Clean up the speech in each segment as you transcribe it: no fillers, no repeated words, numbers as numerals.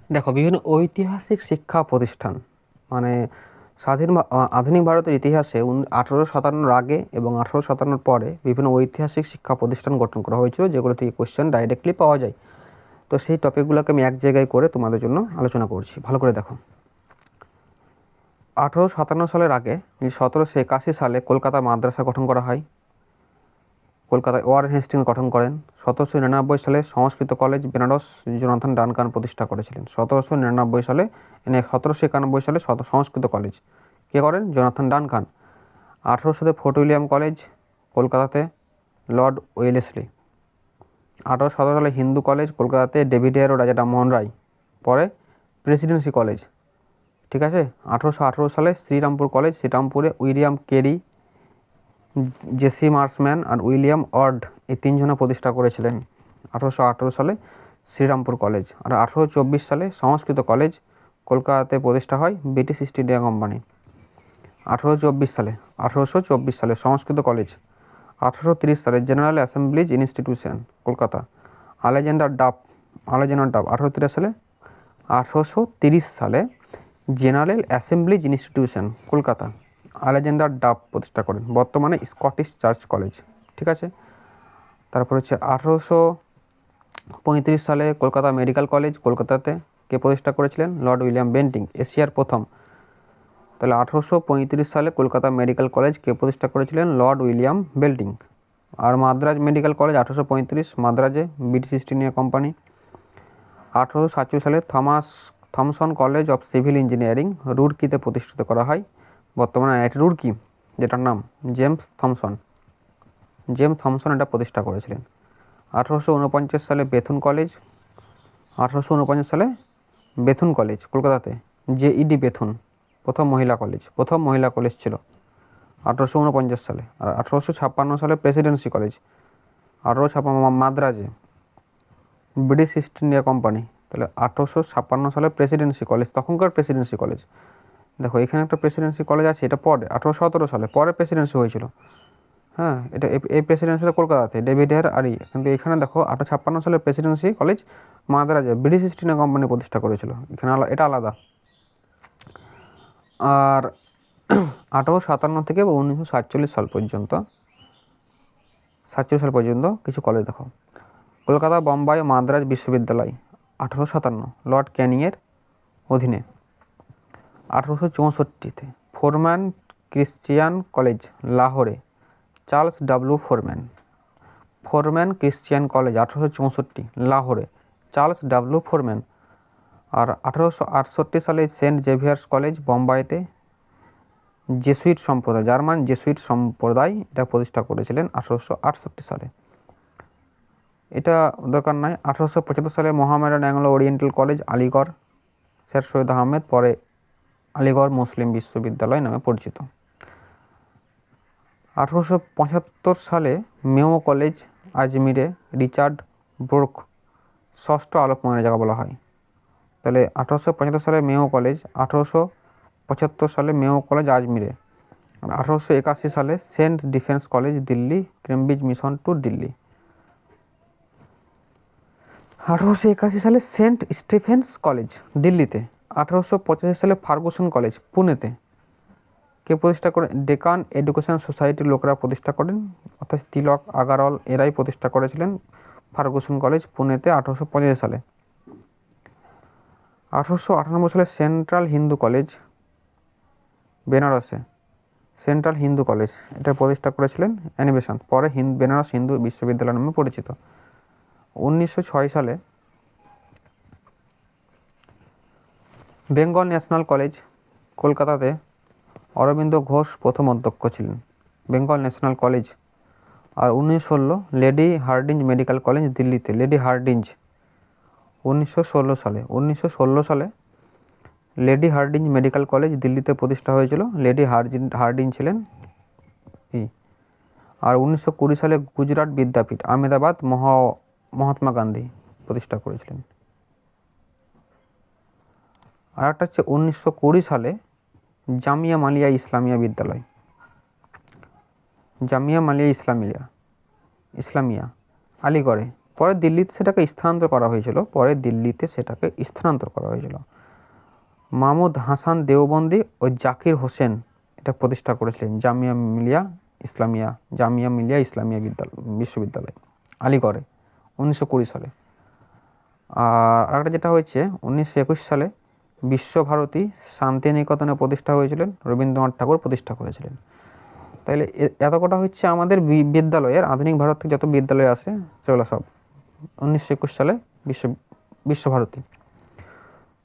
দেখো, বিভিন্ন ঐতিহাসিক শিক্ষা প্রতিষ্ঠান মানে আধুনিক ভারতের ইতিহাসে 1857 আগে এবং 1857 পরে বিভিন্ন ঐতিহাসিক শিক্ষা প্রতিষ্ঠান গঠন করা হয়েছিল, যেগুলো থেকে কোশ্চেন ডাইরেক্টলি পাওয়া যায়। তো সেই টপিকগুলোকে আমি এক জায়গায় করে তোমাদের জন্য আলোচনা করছি, ভালো করে দেখো। 1857 সালের আগে 1781 সালে কলকাতা মাদ্রাসা গঠন করা হয়। কলকাতায় ওয়ারেন হেস্টিংস গঠন করেন। 1799 সালে সংস্কৃত কলেজ বেনারস জোনাথন ডানকান প্রতিষ্ঠা করেছিলেন। 1799 সালে 1791 সালে সংস্কৃত কলেজ কে করেন? Jonathan Duncan. 1800 fort William college কলকাতাতে লর্ড ওয়েলেসলি। 1817 সালে হিন্দু কলেজ কলকাতাতে ডেভিড হেয়ার ও রাজা রামমোহন রায়। পরে প্রেসিডেন্সি কলেজ, ঠিক আছে। 1818 সালে শ্রীরামপুর কলেজ, শ্রীরামপুরে উইলিয়াম কেরি, জেসি মার্সম্যান আর উইলিয়াম অড এই তিনজনে প্রতিষ্ঠা করেছিলেন 1818 সালে শ্রীরামপুর কলেজ। আর 1824 সালে সংস্কৃত কলেজ কলকাতাতে প্রতিষ্ঠা হয় ব্রিটিশ ইস্ট ইন্ডিয়া কোম্পানি। 1824 সালে সংস্কৃত কলেজ। 1830 সালে General Assemblies Institution Kolkata, Alexander Duff 1830 সালে। 1830 সালে General Assemblies Institution Kolkata, Alexander Duff প্রতিষ্ঠা করেন, বর্তমানে স্কটিশ চার্চ কলেজ, ঠিক আছে। তারপর হচ্ছে 1835 সালে কলকাতা মেডিকেল কলেজ কলকাতাতে কে প্রতিষ্ঠা করেছিলেন? লর্ড উইলিয়াম বেন্টিং, এশিয়ার প্রথম। তাহলে 1835 সালে কলকাতা মেডিকেল কলেজ কে প্রতিষ্ঠা করেছিলেন? Lord William Bentinck. আর মাদ্রাজ মেডিকেল কলেজ 1835 মাদ্রাজে, ব্রিটিশ ইস্ট ইন্ডিয়া কোম্পানি। 1847 সালে Thomason College of Civil Engineering রুরকিতে প্রতিষ্ঠিত করা হয়, বর্তমানে আইআইটি রুরকি, যেটার নাম জেমস থমসন এটা প্রতিষ্ঠা করেছিলেন। 1849 সালে বেথুন কলেজ। 1849 সালে বেথুন কলেজ কলকাতাতে, জেইডি বেথুন, প্রথম মহিলা কলেজ ছিল 1849 সালে। আর 1856 সালে প্রেসিডেন্সি কলেজ, 1856 মাদ্রাজে, ব্রিটিশ ইস্ট ইন্ডিয়া কোম্পানি। তাহলে 1856 সালে প্রেসিডেন্সি কলেজ, তখনকার প্রেসিডেন্সি কলেজ। দেখো এখানে একটা প্রেসিডেন্সি কলেজ আছে, এটা পরে 1817 সালে পরে প্রেসিডেন্সি হয়েছিল। হ্যাঁ, এটা এই প্রেসিডেন্সিটা কলকাতাতে ডেভিড হেয়ার আরি, কিন্তু এখানে দেখো 1856 সালে প্রেসিডেন্সি কলেজ মাদ্রাজে ব্রিটিশ ইস্ট ইন্ডিয়া কোম্পানি প্রতিষ্ঠা করেছিল, এখানে এটা আলাদা। আর 1857 থেকে 1947 সাল পর্যন্ত কিছু কলেজ দেখো। কলকাতা, বোম্বাই ও মাদ্রাজ বিশ্ববিদ্যালয় 1857 লর্ড ক্যানিংয়ের অধীনে। 1864-তে ফোরম্যান ক্রিশ্চিয়ান কলেজ লাহোরে, Charles W Forman Christian College 1864 লাহোরে, চার্লস ডাব্লিউ ফোরম্যান। আর 1868 সালে সেন্ট জেভিয়ার্স কলেজ বোম্বাইতে, জার্মান জেসুইট সম্প্রদায় এটা প্রতিষ্ঠা করেছিলেন 1868 সালে। এটা দরকার নয়। 1875 সালে Mohammedan Anglo oriental college Aligarh, sir Syed Ahmed, পরে আলিগড় মুসলিম বিশ্ববিদ্যালয় নামে পরিচিত। 1875 সালে মেও কলেজ আজমিরে, রিচার্ড ব্রুক, ষষ্ঠ আলোকময়ের জায়গা বলা হয়। তাহলে 1875 সালে মেও কলেজ, 1875 সালে মেও কলেজ আজমিরে। আর 1881 সালে Saint Defence College Delhi, Cambridge Mission to Delhi. 1881 সালে সেন্ট স্টিফেন্স কলেজ দিল্লিতে। 1885 সালে ফার্গুসন কলেজ পুনেতে কে প্রতিষ্ঠা করেন? ডেকান এডুকেশন সোসাইটির লোকরা প্রতিষ্ঠা করেন, অর্থাৎ তিলক আগারওয়াল এরাই প্রতিষ্ঠা করেছিলেন ফার্গুসন কলেজ পুনেতে 1885 সালে। 1898 সালে সেন্ট্রাল হিন্দু কলেজ বেনারসে, সেন্ট্রাল হিন্দু কলেজ এটা প্রতিষ্ঠা করেছিলেন অ্যানিবেশন, পরে বেনারস হিন্দু বিশ্ববিদ্যালয় নামে পরিচিত। 1906 সালে বেঙ্গল ন্যাশনাল কলেজ কলকাতাতে অরবিন্দ ঘোষ প্রথম অধ্যক্ষ ছিলেন, বেঙ্গল ন্যাশনাল কলেজ। আর 1916 লেডি হার্ডিঞ্জ মেডিকেল কলেজ দিল্লিতে, লেডি হার্ডিঞ্জ 1916 সালে লেডি হার্ডিঞ্জ মেডিকেল কলেজ দিল্লিতে প্রতিষ্ঠা হয়েছিল, লেডি হার্ডিঞ্জ ছিলেন। আর 1920 সালে গুজরাট বিদ্যাপীঠ আহমেদাবাদ মহাত্মা গান্ধী প্রতিষ্ঠা করেছিলেন। আর একটা হচ্ছে 1920 সালে জামিয়া মালিয়া ইসলামিয়া বিদ্যালয়, জামিয়া মালিয়া ইসলামিয়া আলিগড়ে পরে দিল্লিতে সেটাকে স্থানান্তর করা হয়েছিল। মাহমুদ হাসান দেওবন্দি ও জাকির হোসেন এটা প্রতিষ্ঠা করেছিলেন জামিয়া মিলিয়া ইসলামিয়া বিশ্ববিদ্যালয় আলিগড়ে 1920 সালে। আর আরেকটা যেটা হয়েছে 1921 সালে বিশ্বভারতী শান্তিনিকেতনে প্রতিষ্ঠা হয়েছিলেন, রবীন্দ্রনাথ ঠাকুর প্রতিষ্ঠা করেছিলেন। তাইলে এত কটা হচ্ছে আমাদের বিদ্যালয়ের, আধুনিক ভারত থেকে যত বিদ্যালয় আছে সেগুলো সব 1921 সালে বিশ্বভারতী।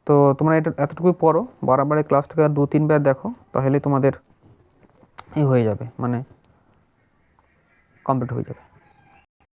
তো তোমরা এটা এতটুকুই পড়ো, বারবার এই ক্লাসটাকে 2-3 বার দেখো, তাহলে তোমাদের হয়ে যাবে, মানে কমপ্লিট হয়ে যাবে।